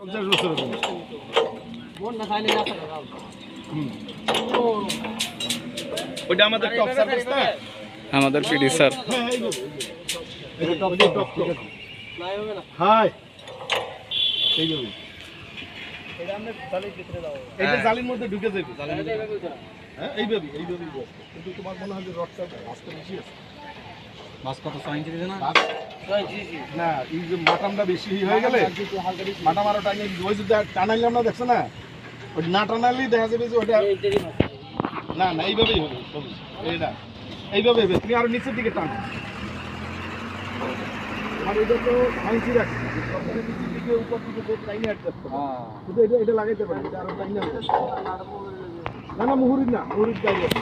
50 বছরের জন্য ওইটা আমাদের টপ সার্ভিস না আমাদের পিডি স্যার হ্যাঁ এই টপ হাই এইভাবে এটা আমরা জালির ভিতরে দাও এটা জালির মধ্যে ঢুকে যাবে হ্যাঁ এইভাবে কিন্তু তোমার মনে হয় যে রডটা রাস্তা বেশি আছে মাছ কত 6 ইঞ্চি দিছে না? না এই যে মাটামটা বেশি হয়ে গেলে মাটাম আরো টাইনে ওই যে টানাইলাম না দেখছো না ওই না টানাইলেই দেখা যাবে যে ওটা না না এইভাবেই হবে এইটা এইভাবে হবে তুমি আরো নিচের দিকে টানো আর এটা তো ফাইন্সি রাখছি সরকারের নিচের দিকে উপর দিকে যে টাইনে আটকে শুধু এটা লাগাইতে পারি এটা আরো টাইনে আসবে না না মুহুরির গাড়ি আছে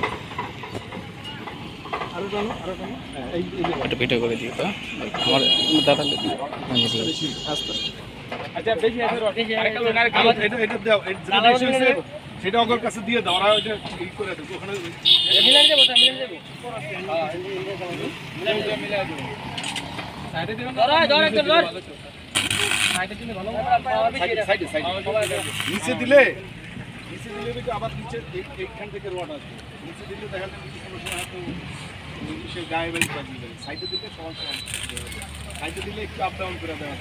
আরো টানো হ্যাঁ এই একটু পিঠে করে দিও তো আমার দাদা আস্তে আচ্ছা বেশি আছে এটা দাও সেটা ওর কাছে দিয়ে দাও ওরা ওইটা ই করে দেব ওখানে মিলাই দেব মিলাই দেব সাইডে দিন ধর একদম ধর সাইডে দিলে ভালো সাইডে নিচে দিলে তো আবার নিচে এইখান থেকে রড আসবে নিচে দিলে দেখা যাবে কিছু সমস্যা হয়তো সে গায়ে বাড়ি বাজিয়ে দেবে সাইডে দিলে সমান সাইডে দিলে একটু আপ ডাউন করে দেওয়া